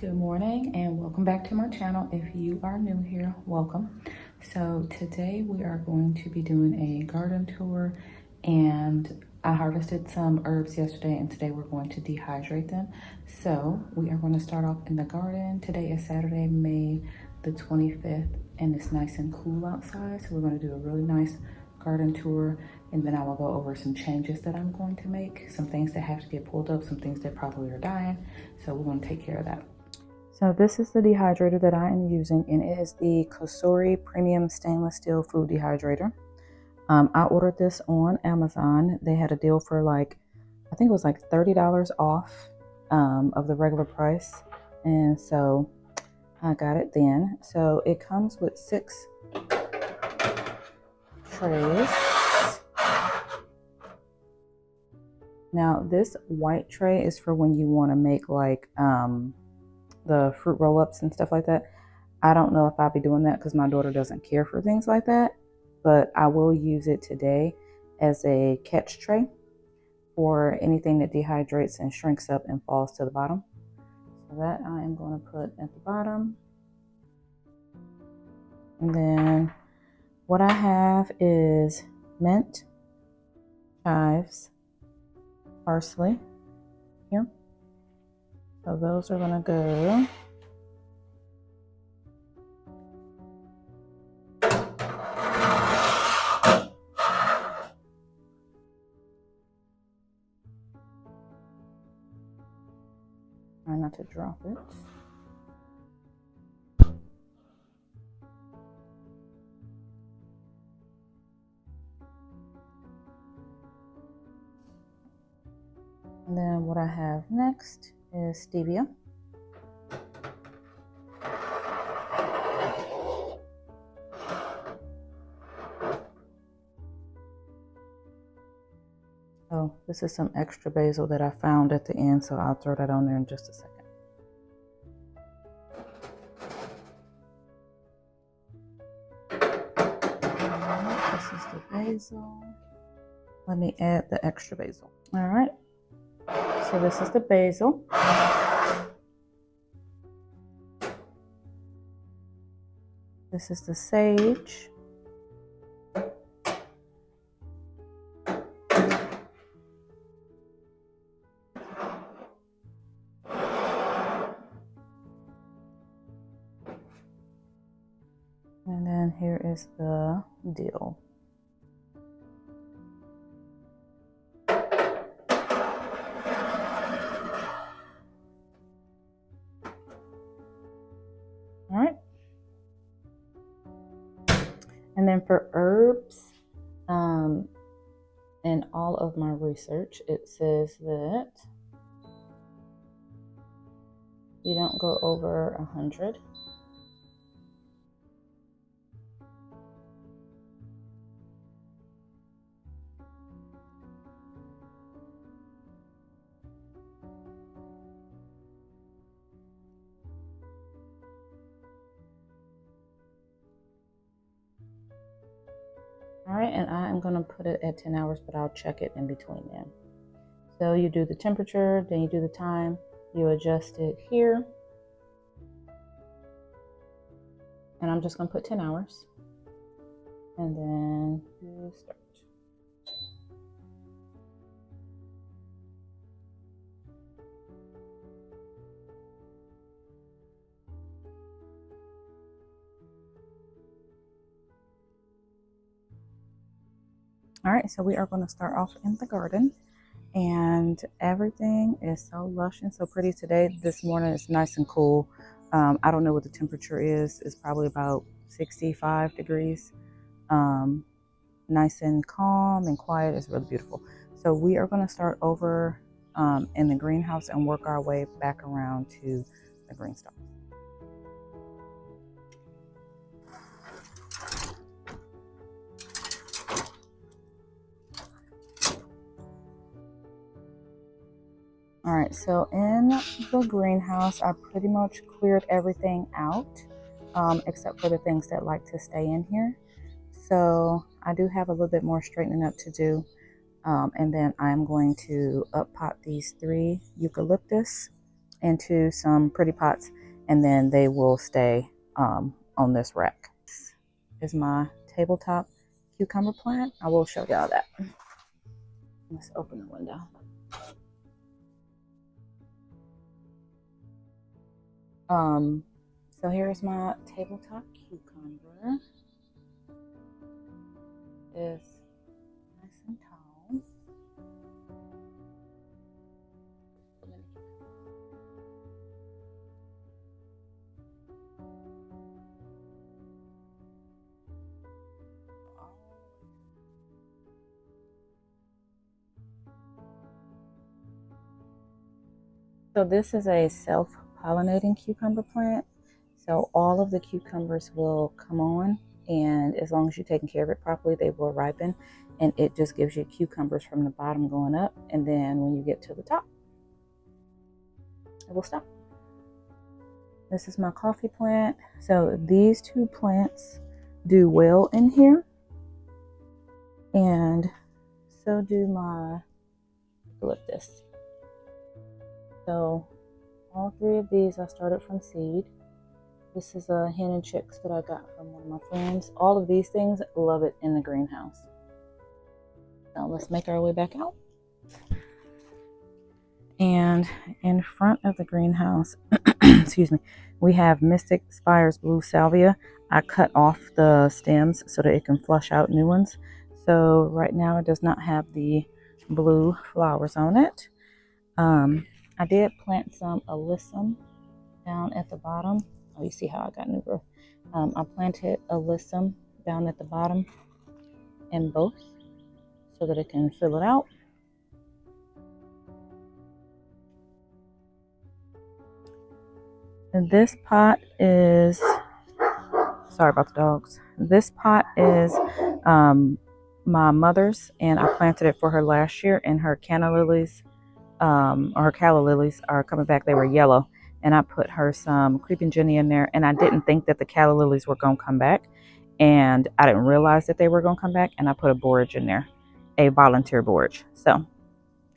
Good morning and welcome back to my channel. If you are new here, welcome. So today we are going to be doing a garden tour, and I harvested some herbs yesterday and today we're going to dehydrate them. So we are going to start off in the garden. Today is Saturday, May the 25th, and it's nice and cool outside. So we're going to do a really nice garden tour, and then I will go over some changes that I'm going to make, some things that have to get pulled up, some things that probably are dying. So we're going to take care of that. So this is the dehydrator that I am using, and it is the Kasori Premium Stainless Steel Food Dehydrator. I ordered this on Amazon. They had a deal for I think it was like $30 off of the regular price. And so I got it then. So it comes with 6 trays. Now this white tray is for when you want to make the fruit roll-ups and stuff like that. I don't know if I'll be doing that because my daughter doesn't care for things like that, but I will use it today as a catch tray for anything that dehydrates and shrinks up and falls to the bottom. So that I am going to put at the bottom. And then what I have is mint, chives, parsley here. So those are going to go. Try not to drop it. And then what I have next is stevia. Oh, this is some extra basil that I found at the end, so I'll throw that on there in just a second. This is the basil. Let me add the extra basil. All right, so this is the basil. This is the sage. And then here is the dill. All right. And then for herbs, in all of my research, it says that you don't go over 100. All right, and I am going to put it at 10 hours, but I'll check it in between them. So you do the temperature, then you do the time, you adjust it here. And I'm just going to put 10 hours. And then you start. All right, so we are going to start off in the garden, and everything is so lush and so pretty today. This morning it's nice and cool. I don't know what the temperature is. It's probably about 65 degrees. Nice and calm and quiet. It's really beautiful. So we are going to start over in the greenhouse and work our way back around to the green stalks. All right, so in the greenhouse, I pretty much cleared everything out, except for the things that like to stay in here. So I do have a little bit more straightening up to do. And then I'm going to up pot these 3 eucalyptus into some pretty pots, and then they will stay on this rack. This is my tabletop cucumber plant. I will show y'all that. Let's open the window. So here's my tabletop cucumber. It's nice and tall. So this is a self-pollinating cucumber plant. So all of the cucumbers will come on, and as long as you're taking care of it properly, they will ripen, and it just gives you cucumbers from the bottom going up, and then when you get to the top, it will stop. This is my coffee plant. So these two plants do well in here, and so do my eucalyptus. So all three of these I started from seed. This is a hen and chicks that I got from one of my friends. All of these things, love it in the greenhouse. Now let's make our way back out. And in front of the greenhouse, excuse me, we have Mystic Spire's Blue Salvia. I cut off the stems so that it can flush out new ones. So right now it does not have the blue flowers on it. I did plant some alyssum down at the bottom. Oh, you see how I got new growth. I planted alyssum down at the bottom in both so that it can fill it out. And this pot is, sorry about the dogs. This pot is my mother's, and I planted it for her last year, and her canna lilies, or her calla lilies are coming back. They were yellow, and I put her some creeping Jenny in there, and I didn't think that the calla lilies were going to come back, and I didn't realize that they were going to come back, and I put a borage in there, a volunteer borage. So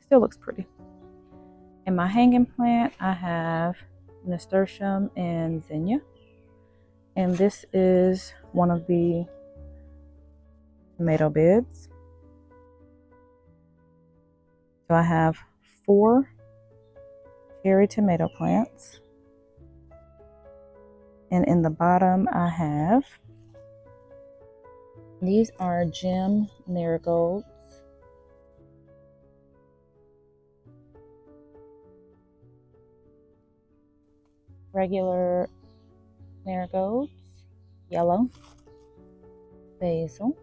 still looks pretty. In my hanging plant, I have nasturtium and zinnia, and this is one of the tomato beds. So I have 4 cherry tomato plants, and in the bottom I have, these are gem marigolds. Regular marigolds, yellow, basil,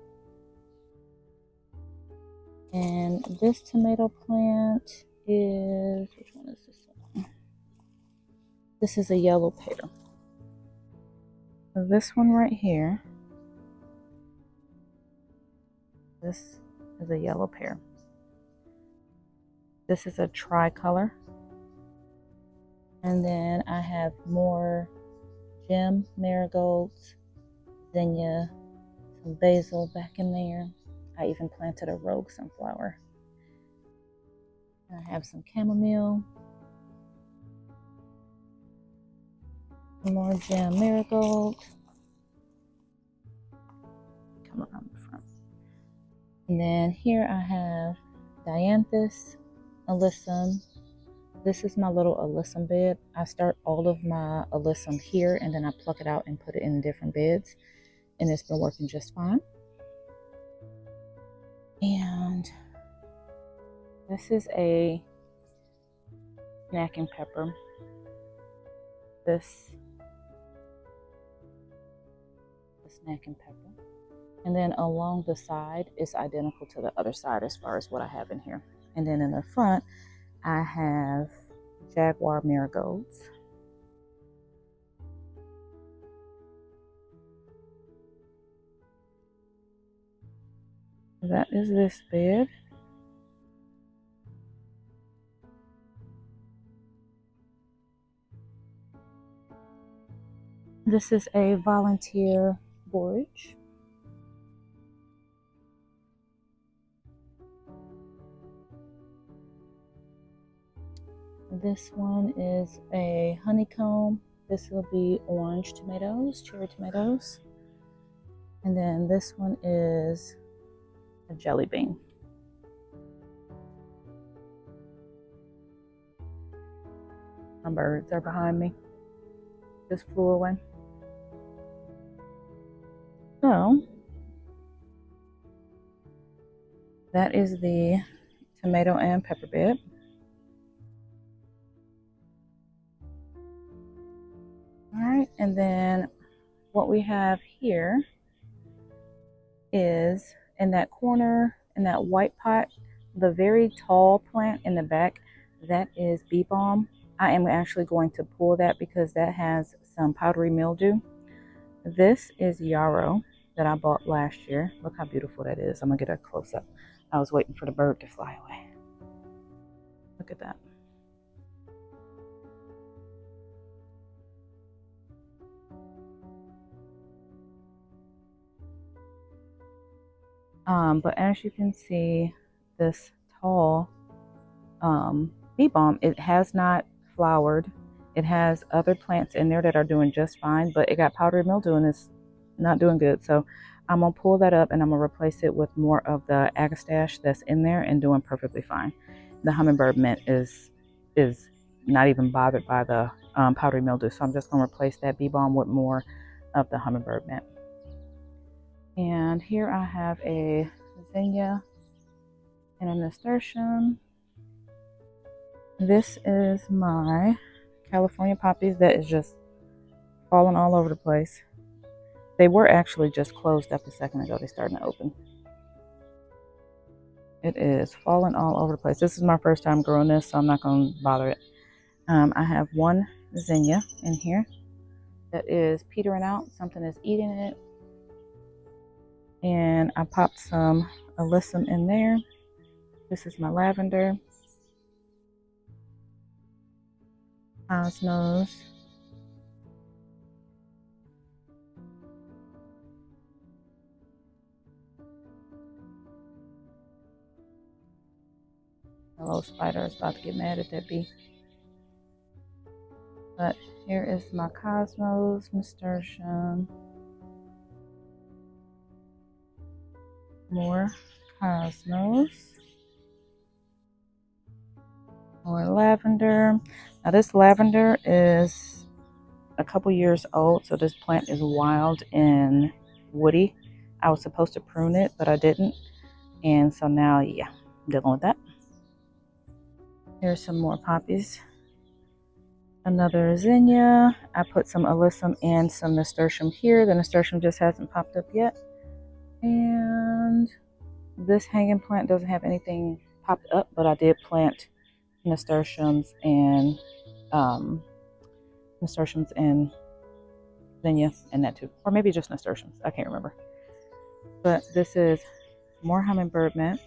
and this tomato plant is, which one is this one? This is a yellow pear. So this one right here, this is a yellow pear. This is a tricolor. And then I have more gem marigolds, zinnia, some basil back in there. I even planted a rogue sunflower. I have some chamomile, some more gem marigold. Come around the front. And then here I have dianthus, alyssum. This is my little alyssum bed. I start all of my alyssum here, and then I pluck it out and put it in different beds, and it's been working just fine. And this is a snacking pepper. This snacking pepper. And then along the side is identical to the other side as far as what I have in here. And then in the front, I have jaguar marigolds. That is this bed. This is a volunteer borage. This one is a honeycomb. This will be orange tomatoes, cherry tomatoes. And then this one is a jelly bean. My birds are behind me. Just flew away. So that is the tomato and pepper bed. All right, and then what we have here is in that corner, in that white pot, the very tall plant in the back, that is bee balm. I am actually going to pull that because that has some powdery mildew. This is yarrow that I bought last year. Look how beautiful that is. I'm gonna get a close up. I was waiting for the bird to fly away. Look at that. But as you can see, this tall bee balm, it has not flowered. It has other plants in there that are doing just fine, but it got powdery mildew and it's not doing good. So I'm gonna pull that up and I'm gonna replace it with more of the agastache that's in there and doing perfectly fine. The hummingbird mint is not even bothered by the powdery mildew, so I'm just gonna replace that bee balm with more of the hummingbird mint. And here I have a zinnia and a nasturtium. This is my California poppies that is just falling all over the place. They were actually just closed up a second ago. They're starting to open. It is falling all over the place. This is my first time growing this, so I'm not going to bother it. I have one zinnia in here that is petering out. Something is eating it. And I popped some alyssum in there. This is my lavender. Cosmos. Hello, spider is about to get mad at that bee. But here is my cosmos, nasturtium. More cosmos. More lavender. Now this lavender is a couple years old, so this plant is wild and woody. I was supposed to prune it, but I didn't. And so now, yeah, I'm dealing with that. Here's some more poppies. Another zinnia. I put some alyssum and some nasturtium here. The nasturtium just hasn't popped up yet. And this hanging plant doesn't have anything popped up, but I did plant nasturtiums and zinnia and that too, or maybe just nasturtiums. I can't remember. But this is more hummingbird mint,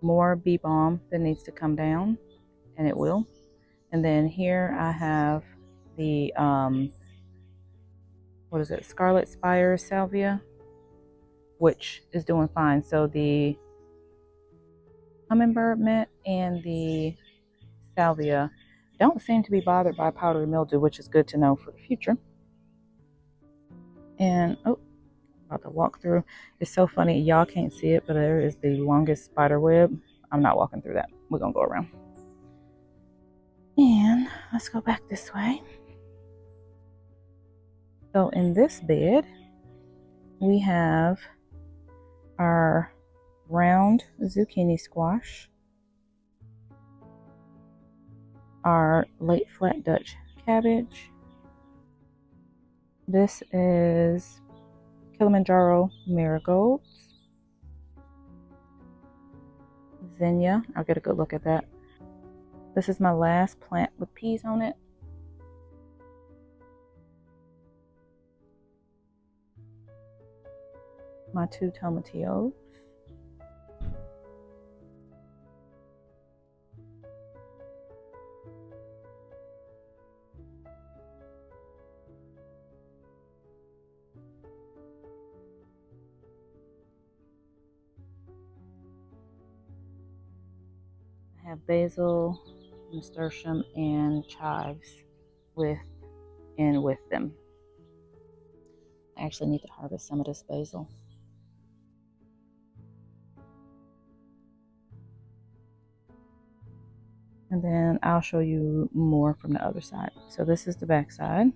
more bee balm that needs to come down, and it will. And then here I have the what is it? Scarlet Spire salvia, which is doing fine. So the hummingbird mint and the salvia don't seem to be bothered by powdery mildew, which is good to know for the future. And oh, about to walk through. It's so funny, y'all can't see it, but there is the longest spider web. I'm not walking through that. We're gonna go around. And let's go back this way. So in this bed, we have our round zucchini squash, our late flat Dutch cabbage. This is Kilimanjaro marigolds. Zinnia, I'll get a good look at that. This is my last plant with peas on it. My 2 tomatillos. have basil, nasturtium, and chives with them. I actually need to harvest some of this basil. And then I'll show you more from the other side. So this is the back side.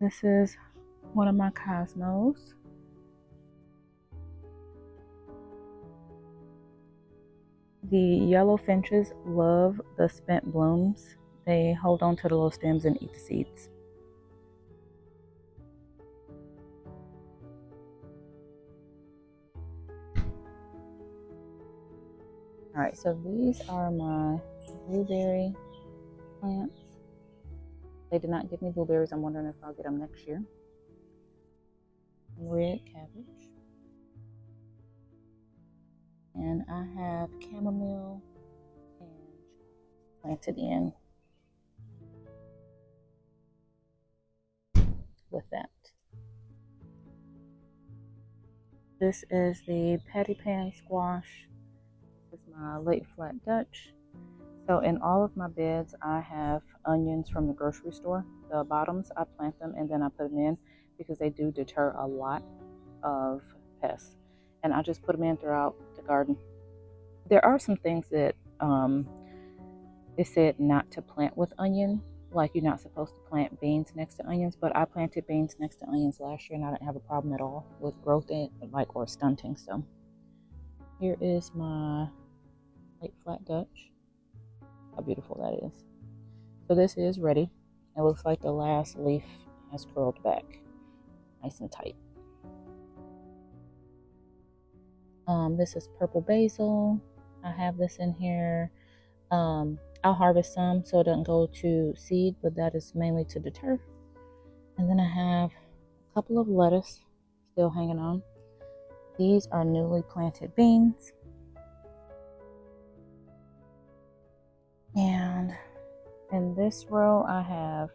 This is one of my cosmos. The yellow finches love the spent blooms. They hold on to the little stems and eat the seeds. Alright, so these are my blueberry plants. They did not give me blueberries. I'm wondering if I'll get them next year. Red cabbage. And I have chamomile and planted in with that. This is the patty pan squash. This is my late flat Dutch. So in all of my beds, I have onions from the grocery store. The bottoms, I plant them and then I put them in because they do deter a lot of pests. And I just put them in throughout the garden. There are some things that it said not to plant with onion. Like you're not supposed to plant beans next to onions, but I planted beans next to onions last year and I didn't have a problem at all with growth or stunting. So here is my late flat Dutch. How beautiful that is. So this is ready. It looks like the last leaf has curled back nice and tight. This is purple basil. I have this in here. I'll harvest some so it doesn't go to seed, but that is mainly to deter. And then I have a couple of lettuce still hanging on. These are newly planted beans. And in this row, I have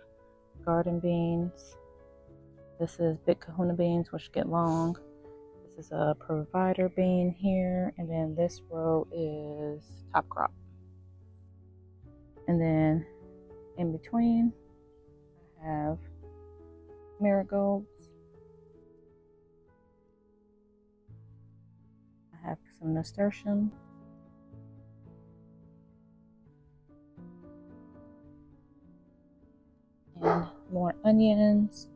garden beans. This is big kahuna beans, which get long. This is a provider bean here. And then this row is top crop. And then in between, I have marigolds. I have some nasturtium. And more onions.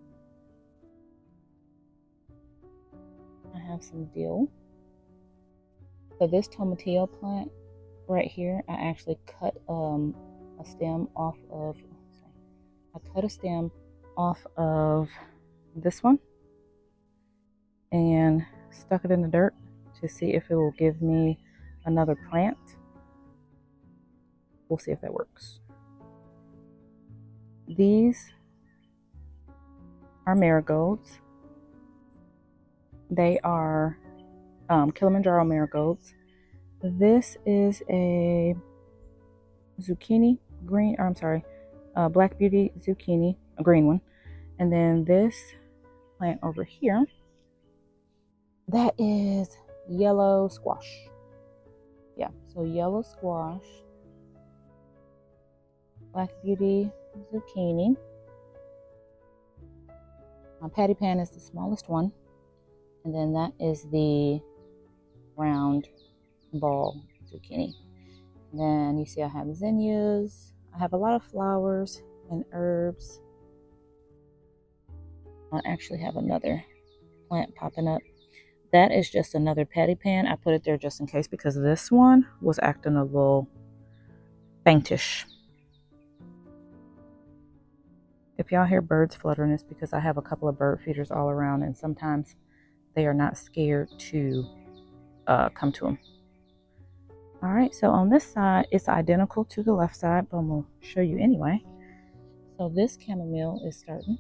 I have some dill. So this tomatillo plant right here, I actually cut a stem off of. I cut a stem off of this one and stuck it in the dirt to see if it will give me another plant. We'll see if that works. These are marigolds. They are Kilimanjaro marigolds. This is a zucchini green, or I'm sorry, Black Beauty zucchini, a green one. And then this plant over here, that is yellow squash. Yeah, so yellow squash, Black Beauty zucchini. My patty pan is the smallest one. And then that is the round ball zucchini. And then you see I have zinnias. I have a lot of flowers and herbs. I actually have another plant popping up. That is just another patty pan. I put it there just in case because this one was acting a little faintish. If y'all hear birds fluttering, it's because I have a couple of bird feeders all around and sometimes they are not scared to come to them. All right, so on this side, it's identical to the left side, but I'm going to show you anyway. So this chamomile is starting.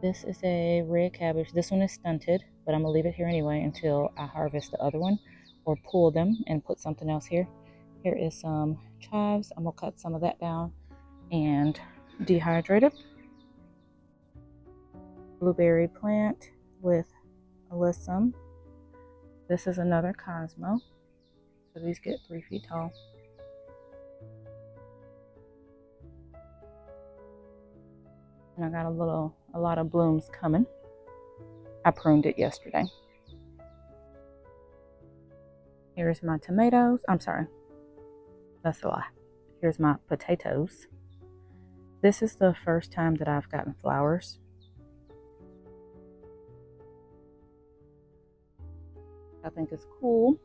This is a red cabbage. This one is stunted, but I'm going to leave it here anyway until I harvest the other one or pull them and put something else here. Here is some chives. I'm going to cut some of that down and dehydrate it. blueberry plant with alyssum. This is another Cosmo. So these get 3 feet tall. And I got a lot of blooms coming. I pruned it yesterday. Here's my tomatoes. I'm sorry. That's a lie. Here's my potatoes. This is the first time that I've gotten flowers. I think it's cool.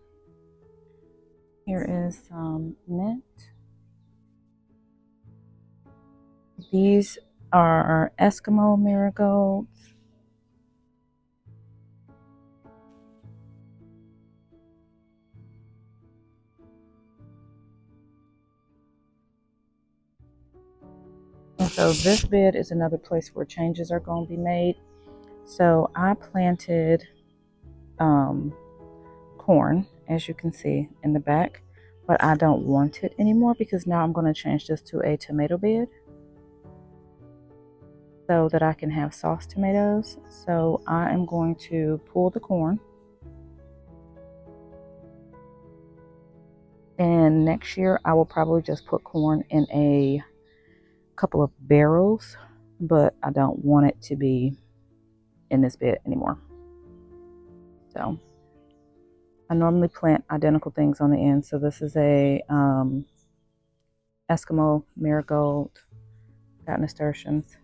Here is some mint. These are Eskimo marigolds. And so this bed is another place where changes are going to be made. So I planted corn, as you can see in the back, but I don't want it anymore because now I'm going to change this to a tomato bed so that I can have sauce tomatoes. So I am going to pull the corn, and next year I will probably just put corn in a couple of barrels, but I don't want it to be in this bed anymore. So I normally plant identical things on the end. So this is a Eskimo marigold, got nasturtiums,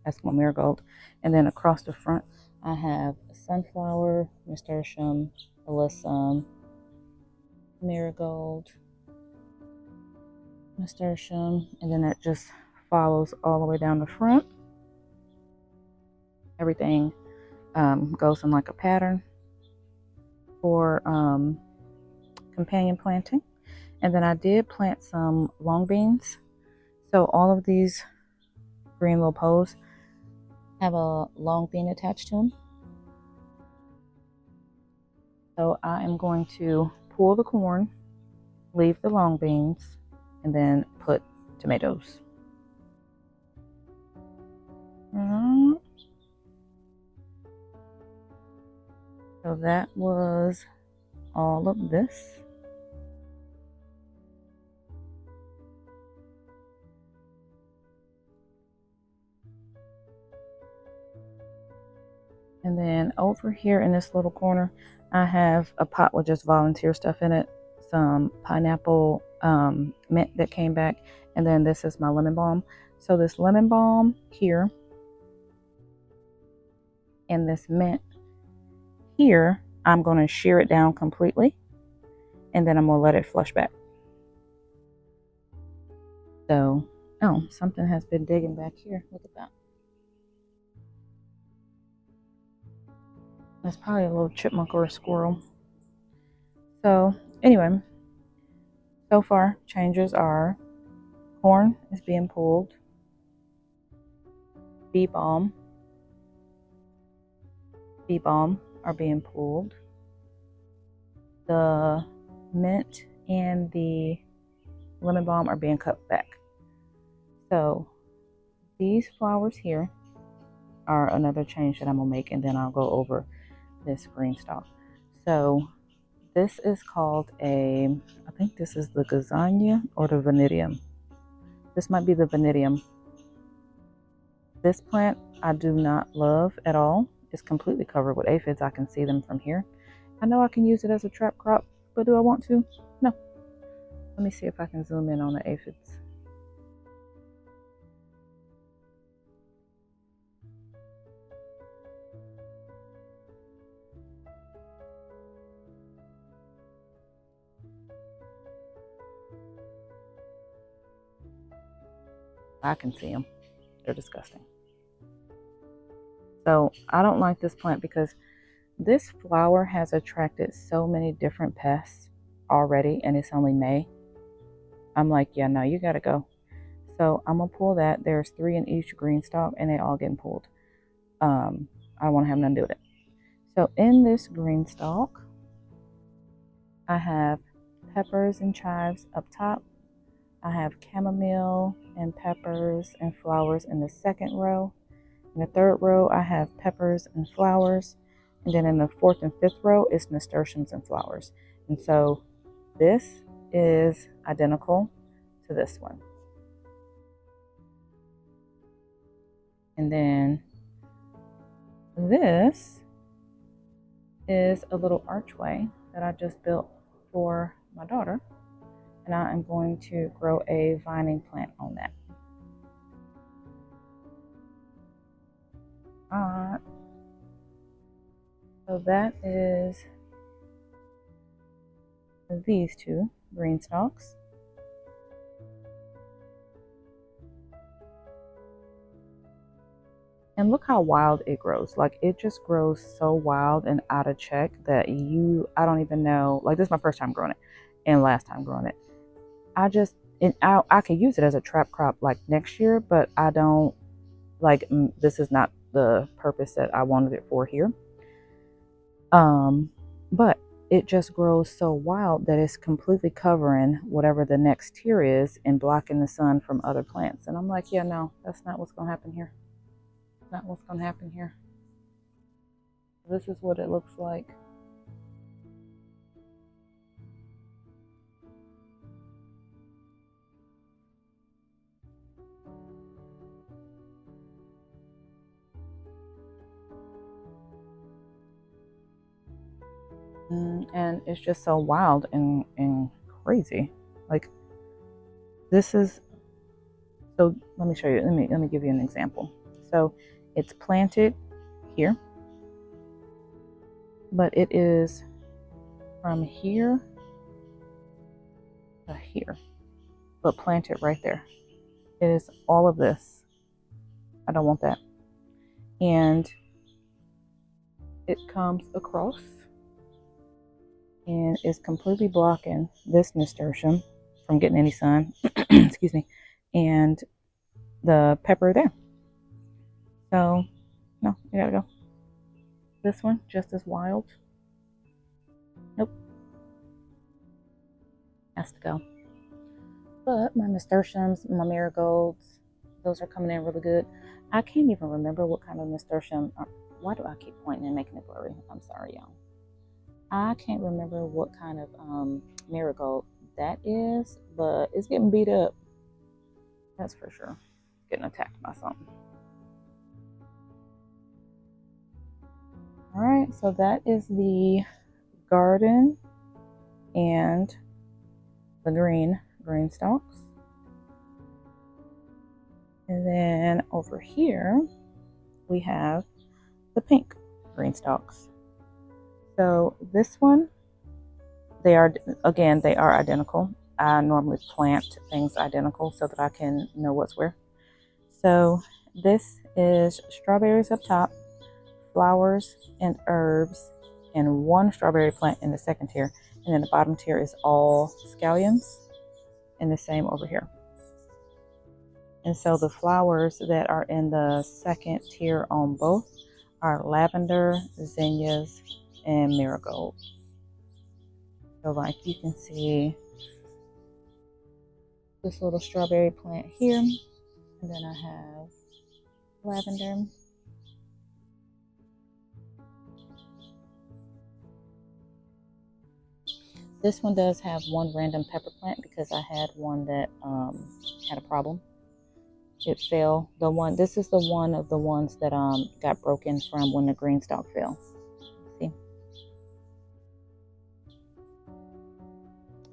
Eskimo marigold, and then across the front I have sunflower, nasturtium, alyssum, marigold, nasturtium, and then that just follows all the way down the front. Everything goes in like a pattern for companion planting. And then I did plant some long beans. So all of these green little poles have a long bean attached to them. So I am going to pull the corn, leave the long beans, and then put tomatoes. So that was all of this. And then over here in this little corner, I have a pot with just volunteer stuff in it. Some pineapple mint that came back. And then this is my lemon balm. So this lemon balm here and this mint here, I'm going to shear it down completely. And then I'm going to let it flush back. So, oh, something has been digging back here. Look at that. That's probably a little chipmunk or a squirrel. So anyway, so far changes are corn is being pulled, bee balm are being pulled, the mint and the lemon balm are being cut back. So these flowers here are another change that I'm gonna make, and then I'll go over this green stalk. So this is called I think this is the gazania or the vanadium. This might be the vanadium. This plant I do not love at all. It's completely covered with aphids. I can see them from here. I know I can use it as a trap crop, but do I want to? No. Let me see if I can zoom in on the aphids. I can see them. They're disgusting. So I don't like this plant because this flower has attracted so many different pests already, and it's only May. I'm like, yeah, no, you gotta go. So I'm gonna pull that. There's 3 in each green stalk, and they all getting pulled. I don't want to have nothing to do with it. So in this green stalk, I have peppers and chives up top. I have chamomile and peppers and flowers in the second row. In the third row, I have peppers and flowers. And then in the fourth and fifth row is nasturtiums and flowers. And so this is identical to this one. And then this is a little archway that I just built for my daughter. And I am going to grow a vining plant on that. Alright. So that is these two green stalks. And look how wild it grows. Like, it just grows so wild and out of check that I don't even know. Like, this is my first time growing it and last time growing it. I could use it as a trap crop like next year, but I don't like, this is not the purpose that I wanted it for here. But it just grows so wild that it's completely covering whatever the next tier is and blocking the sun from other plants. And I'm like, yeah, no, that's not what's going to happen here. Not what's going to happen here. This is what it looks like. And it's just so wild and crazy. Like, this is, so let me show you, let me give you an example. So it's planted here, but it is from here to here, but planted right there. It is all of this. I don't want that. And it comes across and is completely blocking this nasturtium from getting any sun. Excuse me. And the pepper there. So, no, you gotta go. This one, just as wild. Nope. Has to go. But my nasturtiums, my marigolds, those are coming in really good. I can't even remember what kind of nasturtium. Why do I keep pointing and making it blurry? I'm sorry, y'all. I can't remember what kind of marigold that is, but it's getting beat up. That's for sure. It's getting attacked by something. All right, so that is the garden and the green stalks. And then over here, we have the pink green stalks. So this one, they are identical. I normally plant things identical so that I can know what's where. So this is strawberries up top, flowers and herbs, and one strawberry plant in the second tier. And then the bottom tier is all scallions, and the same over here. And so the flowers that are in the second tier on both are lavender, zinnias, and marigolds. So like you can see this little strawberry plant here, and then I have lavender. This one does have one random pepper plant because I had one that had a problem. It fell. This is the one of the ones that got broken from when the green stalk fell. See?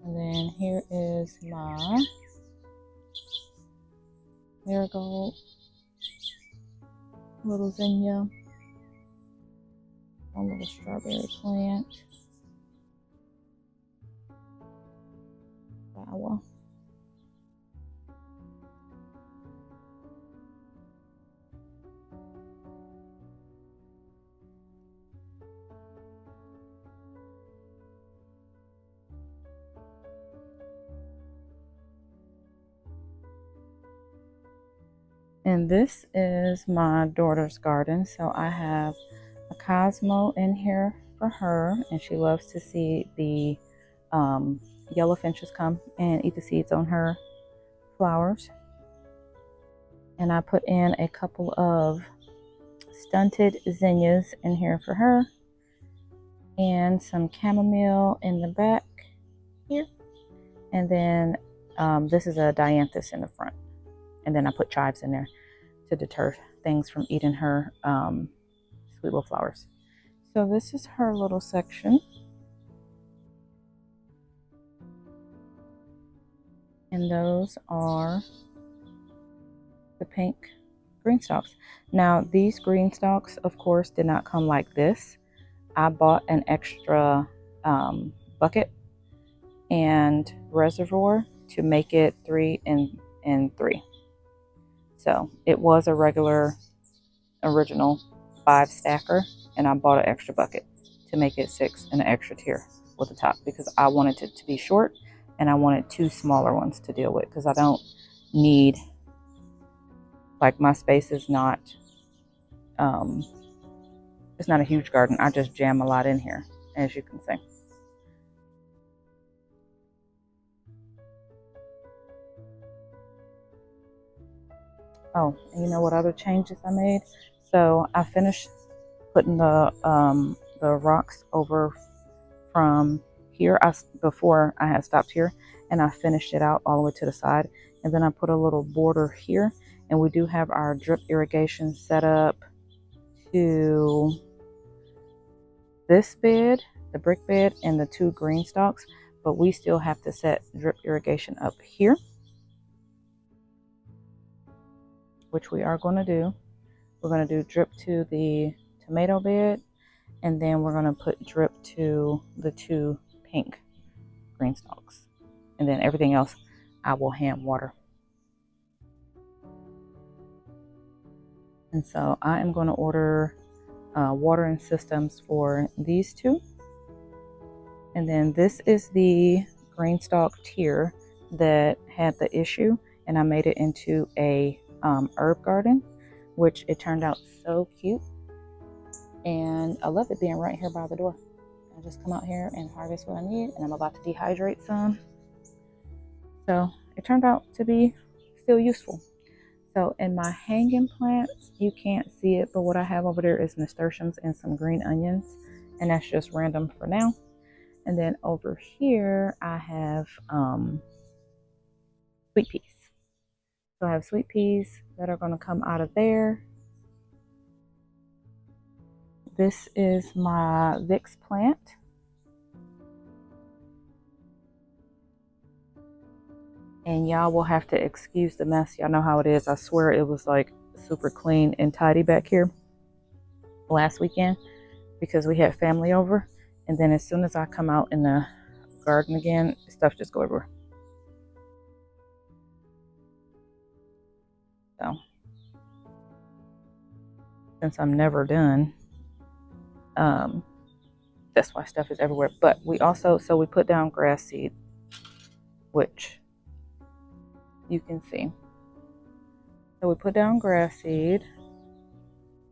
And then here is my marigold, little zinnia, one little strawberry plant, flower. And this is my daughter's garden. So I have a Cosmo in here for her, and she loves to see the yellow finches come and eat the seeds on her flowers. And I put in a couple of stunted zinnias in here for her, and some chamomile in the back here. And then this is a dianthus in the front. And then I put chives in there to deter things from eating her sweet little flowers. So this is her little section. And those are the pink green stalks. Now these green stalks, of course, did not come like this. I bought an extra bucket and reservoir to make it 3 and 3. So it was a regular original 5 stacker, and I bought an extra bucket to make it 6 and an extra tier with the top, because I wanted it to be short and I wanted 2 smaller ones to deal with, because I don't need, like, my space is not it's not a huge garden. I just jam a lot in here, as you can see. Oh, and you know what other changes I made? So I finished putting the rocks over from here. Before I had stopped here, and I finished it out all the way to the side, and then I put a little border here, and we do have our drip irrigation set up to this bed, the brick bed, and the 2 green stalks, but we still have to set drip irrigation up here, which we are going to do. We're going to do drip to the tomato bed, and then we're going to put drip to the 2 pink green stalks, and then everything else I will hand water. And so I am going to order watering systems for these 2. And then this is the green stalk tier that had the issue, and I made it into a herb garden, which it turned out so cute. And I love it being right here by the door. I just come out here and harvest what I need, and I'm about to dehydrate some. So it turned out to be still useful. So in my hanging plants, you can't see it, but what I have over there is nasturtiums and some green onions, and that's just random for now. And then over here, I have sweet peas. So I have sweet peas that are going to come out of there. This is my Vicks plant. And y'all will have to excuse the mess. Y'all know how it is. I swear it was like super clean and tidy back here last weekend because we had family over. And then as soon as I come out in the garden again, stuff just go everywhere. So since I'm never done, that's why stuff is everywhere. But we also, so we put down grass seed, which you can see. So we put down grass seed,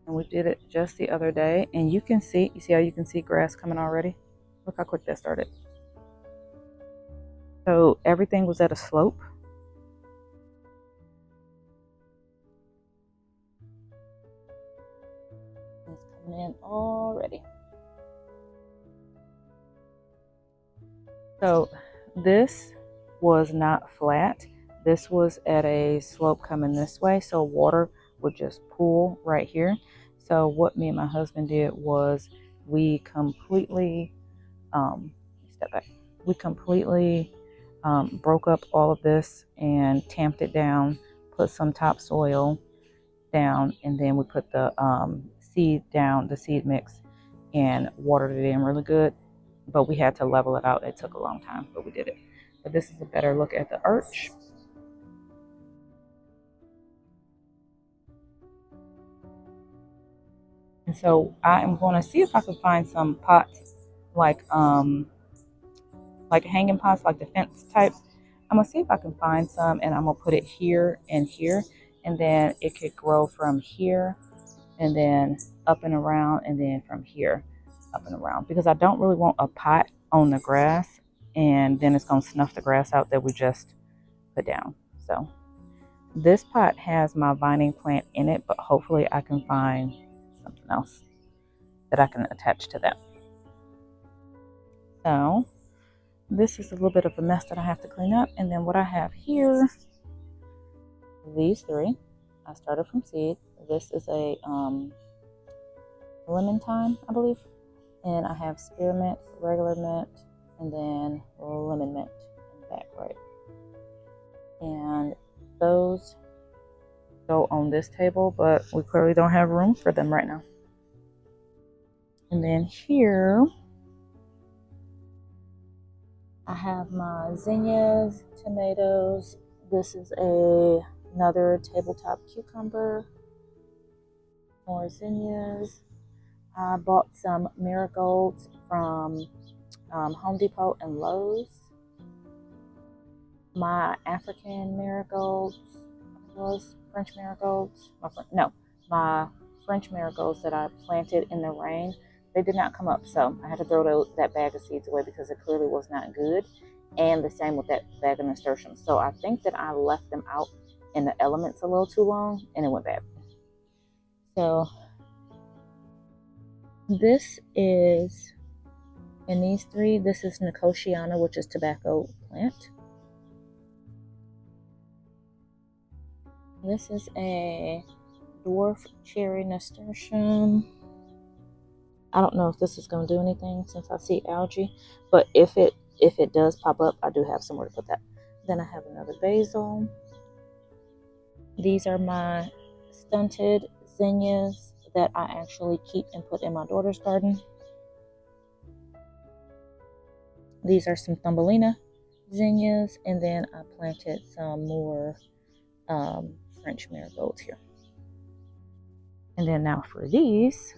and we did it just the other day, and you can see, you see how you can see grass coming already? Look how quick that started. So everything was at a slope. It's coming in already. So this was not flat. This was at a slope coming this way, so water would just pool right here. So what me and my husband did was we completely, step back, we completely broke up all of this and tamped it down, put some topsoil down, and then we put the seed down, the seed mix, and watered it in really good. But we had to level it out. It took a long time, but we did it. But this is a better look at the arch. And so I am going to see if I can find some pots, like hanging pots, like the fence type. I'm gonna see if I can find some, and I'm gonna put it here and here, and then it could grow from here and then up and around, and then from here up and around, because I don't really want a pot on the grass and then it's gonna snuff the grass out that we just put down. So this pot has my vining plant in it, but hopefully I can find something else that I can attach to that. So this is a little bit of a mess that I have to clean up. And then what I have here, these three, I started from seed. This is a lemon thyme, I believe. And I have spearmint, regular mint, and then lemon mint in the back, right? And those go on this table, but we clearly don't have room for them right now. And then here, I have my zinnias, tomatoes. This is another tabletop cucumber. More zinnias. I bought some marigolds from Home Depot and Lowe's. My African marigolds, those French marigolds, my French marigolds that I planted in the rain, they did not come up. So I had to throw that bag of seeds away because it clearly was not good. And the same with that bag of nasturtiums. So I think that I left them out in the elements a little too long and it went bad. So this is, in these three, this is Nicotiana, which is tobacco plant. This is a dwarf cherry nasturtium. I don't know if this is going to do anything since I see algae, but if it does pop up, I do have somewhere to put that. Then I have another basil. These are my stunted zinnias that I actually keep and put in my daughter's garden. These are some Thumbelina zinnias, and then I planted some more French marigolds here. And then now for these,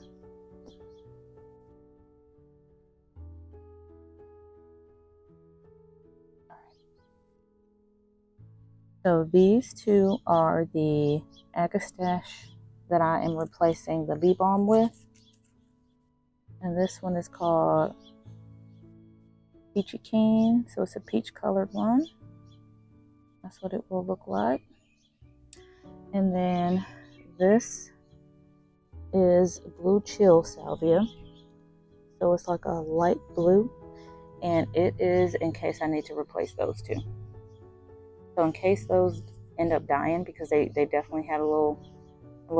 so these two are the agastache that I am replacing the bee balm with. And this one is called Peachy Keen. So it's a peach colored one. That's what it will look like. And then this is Blue Chill Salvia. So it's like a light blue. And it is in case I need to replace those two. So in case those end up dying, because they definitely had a little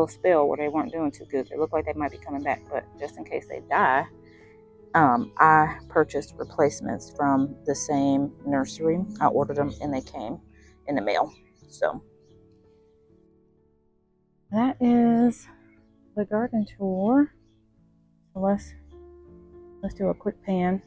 spell where they weren't doing too good. They look like they might be coming back, but just in case they die, I purchased replacements from the same nursery. I ordered them and they came in the mail. So that is the garden tour. So let's do a quick pan.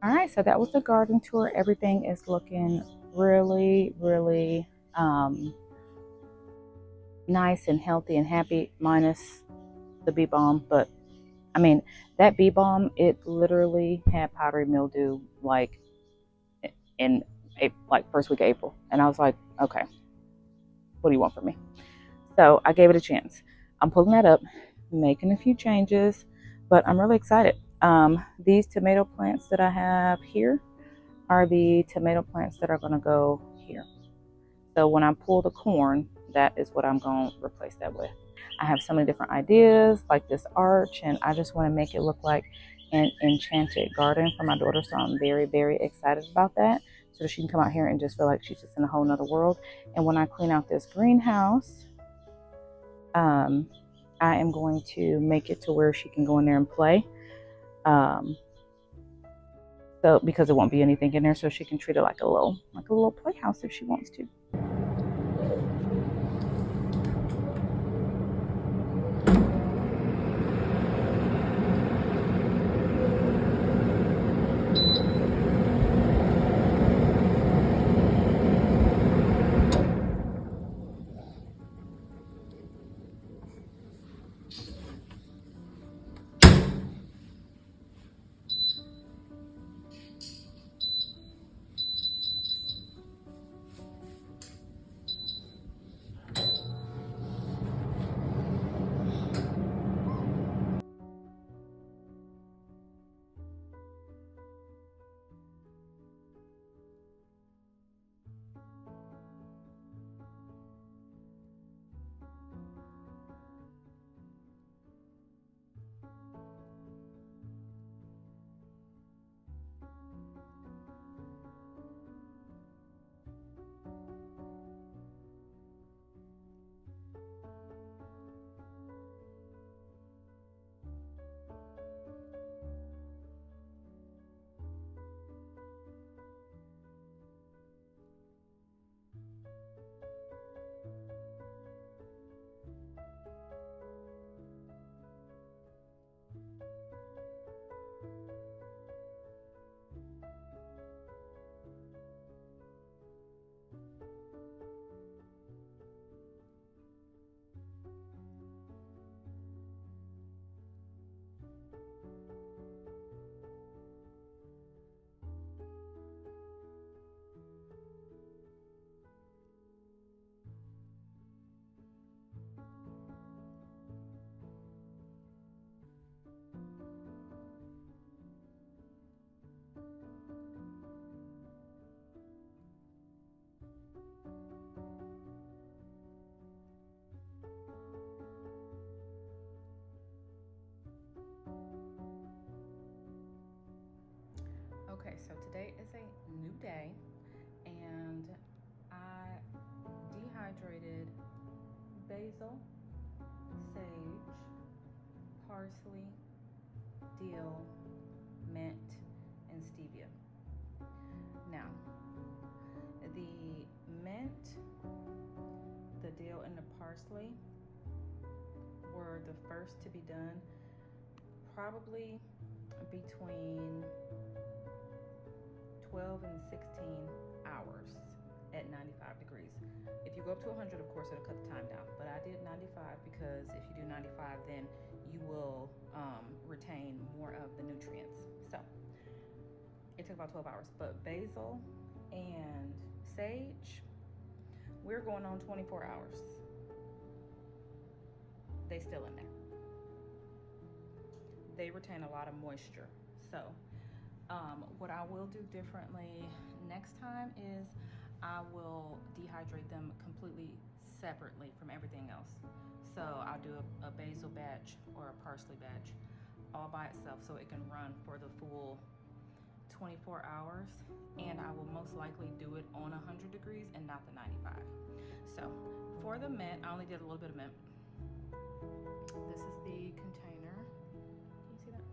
All right, so that was the garden tour. Everything is looking really, really nice and healthy and happy, minus the bee balm. But I mean, that bee balm, it literally had powdery mildew like in first week of April, and I was like, okay, what do you want from me? So I gave it a chance. I'm pulling that up, making a few changes, but I'm really excited. These tomato plants that I have here are the tomato plants that are going to go here. So when I pull the corn, that is what I'm going to replace that with. I have so many different ideas, like this arch, and I just want to make it look like an enchanted garden for my daughter. So I'm very, very excited about that, so that she can come out here and just feel like she's just in a whole nother world. And when I clean out this greenhouse, I am going to make it to where she can go in there and play. So because there won't be anything in there, so she can treat it like a little playhouse if she wants to. basil, sage, parsley, dill, mint, and stevia. Now, the mint, the dill, and the parsley were the first to be done, probably between 12 and 16 hours at 95 degrees. If you go up to 100, of course, it'll cut the time down. But I did 95 because if you do 95, then you will retain more of the nutrients. So it took about 12 hours. But basil and sage, we're going on 24 hours. They still in there. They retain a lot of moisture. So what I will do differently next time is I will dehydrate them completely separately from everything else. So I'll do a basil batch or a parsley batch all by itself so it can run for the full 24 hours, and I will most likely do it on 100 degrees and not the 95. So for the mint, I only did a little bit of mint. This is the container. Can you see that?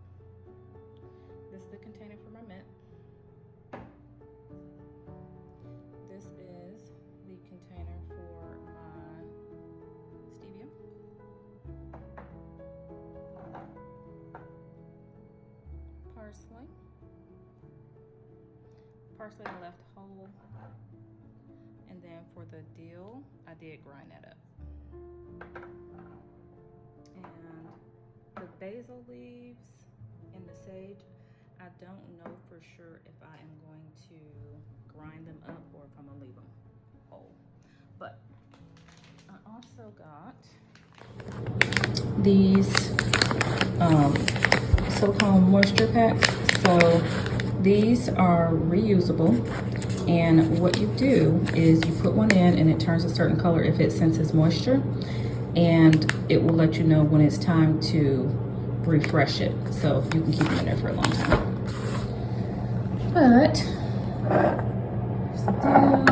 This is the container for my mint. This is the container for my stevia. Parsley. Parsley I left whole. And then for the dill, I did grind that up. And the basil leaves and the sage, I don't know for sure if I am going to grind them up or if I'm gonna leave them whole. But I also got these silicone moisture packs. So these are reusable, and what you do is you put one in and it turns a certain color if it senses moisture, and it will let you know when it's time to refresh it, so you can keep them in there for a long time. But here's the dill,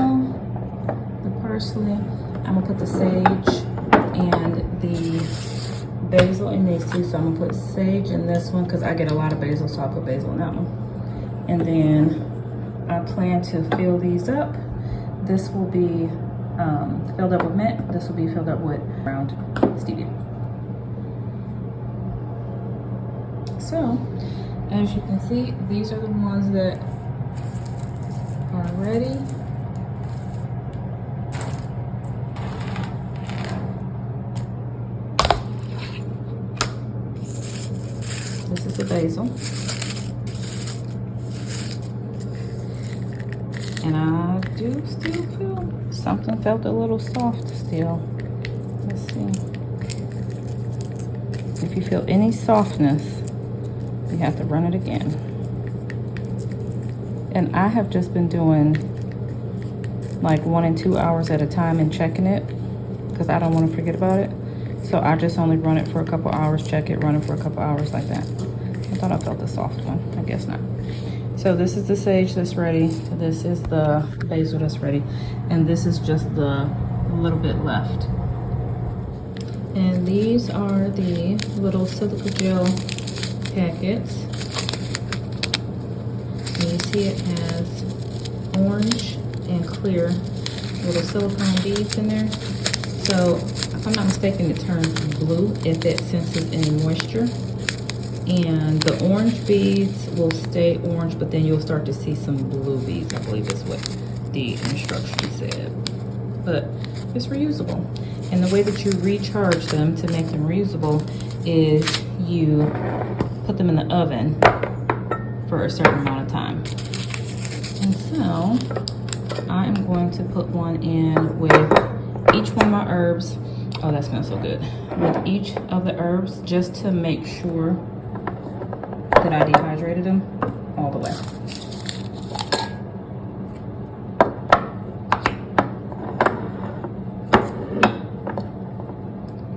the parsley. I'm gonna put the sage and the basil in these two, so I'm gonna put sage in this one because I get a lot of basil, so I'll put basil in that one. And then I plan to fill these up. This will be filled up with mint. This will be filled up with ground stevia. So, as you can see, these are the ones that are ready. This is the basil. And I do still feel something felt a little soft still. Let's see. If you feel any softness, you have to run it again. And I have just been doing like 1 and 2 hours at a time and checking it because I don't want to forget about it. So I just only run it for a couple hours, check it, run it for a couple hours like that. I thought I felt a soft one. I guess not. So this is the sage that's ready. This is the basil that's ready. And this is just the little bit left. And these are the little silica gel packets. And you see it has orange and clear little silicone beads in there. So if I'm not mistaken, it turns blue if it senses any moisture. And the orange beads will stay orange, but then you'll start to see some blue beads. I believe is what the instructions said. But it's reusable. And the way that you recharge them to make them reusable is you put them in the oven for a certain amount of time. And so I am going to put one in with each one of my herbs. Oh, that smells so good. With each of the herbs, just to make sure that I dehydrated them all the way.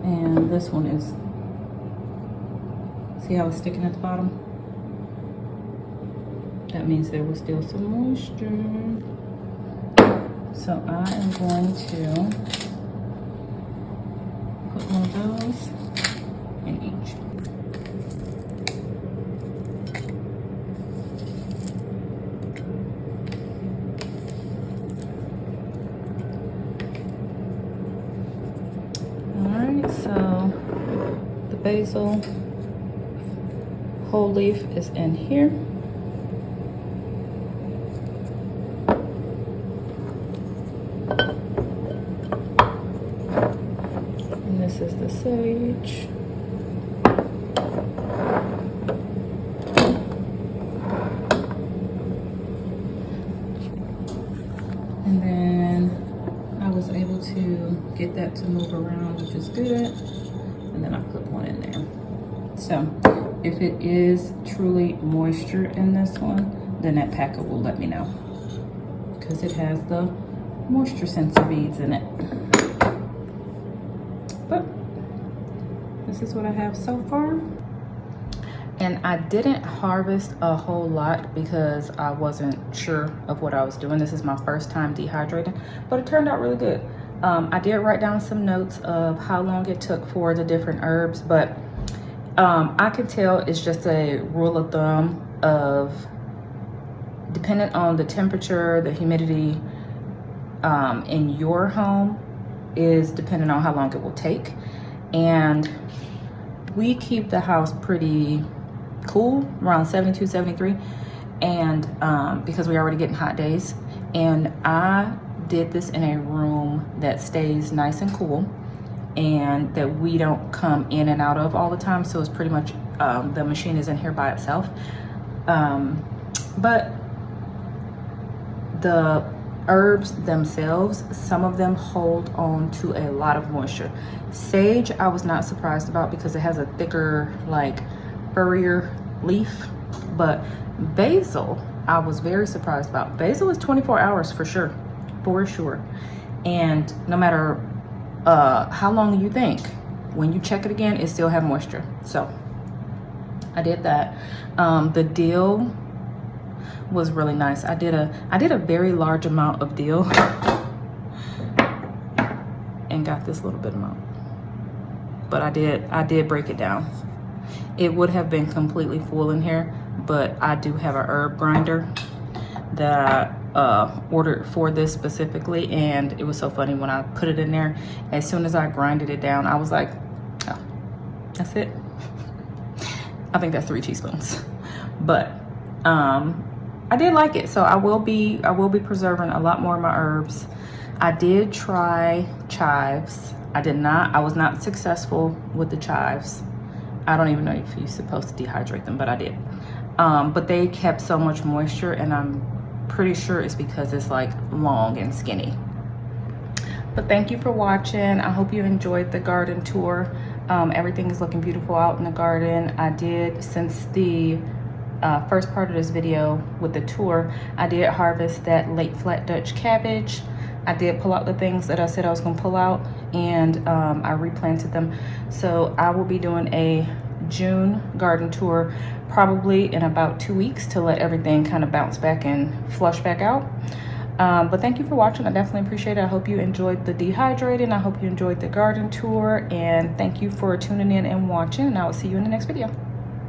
And this one is, see how it's sticking at the bottom? That means there was still some moisture. So I am going to put one of those in each. Alright, so the basil whole leaf is in here. And this is the sage. And then I was able to get that to move around, which is good. And then I put one in there. So if it is truly moisture in this one, then that packet will let me know, because it has the moisture sensor beads in it. But this is what I have so far. And I didn't harvest a whole lot because I wasn't sure of what I was doing. This is my first time dehydrating, but it turned out really good. I did write down some notes of how long it took for the different herbs, but I could tell it's just a rule of thumb of, depending on the temperature, the humidity in your home is depending on how long it will take. And we keep the house pretty cool, around 72, 73, and because we're already getting hot days. And I did this in a room that stays nice and cool and that we don't come in and out of all the time, so it's pretty much the machine is in here by itself. But the herbs themselves, some of them hold on to a lot of moisture. Sage I was not surprised about because it has a thicker, like furrier leaf, but basil I was very surprised about. Basil is 24 hours for sure, and no matter how long you think, when you check it again, it still have moisture. So I did that. The dill was really nice. I did a very large amount of dill and got this little bit amount, but I did break it down. It would have been completely full in here, but I do have a herb grinder that I ordered for this specifically, and it was so funny when I put it in there. As soon as I grinded it down, I was like, oh, that's it. I think that's 3 teaspoons, but I did like it. So I will be preserving a lot more of my herbs. I did try chives. I was not successful with the chives. I don't even know if you're supposed to dehydrate them, but I did. But they kept so much moisture, and I'm pretty sure it's because it's like long and skinny. But thank you for watching. I hope you enjoyed the garden tour. Everything is looking beautiful out in the garden. I did, since the first part of this video with the tour, I did harvest that late flat Dutch cabbage. I did pull out the things that I said I was gonna pull out, and I replanted them. So I will be doing a June garden tour probably in about 2 weeks to let everything kind of bounce back and flush back out. But thank you for watching. I definitely appreciate it. I hope you enjoyed the dehydrating. I hope you enjoyed the garden tour, and thank you for tuning in and watching, and I will see you in the next video.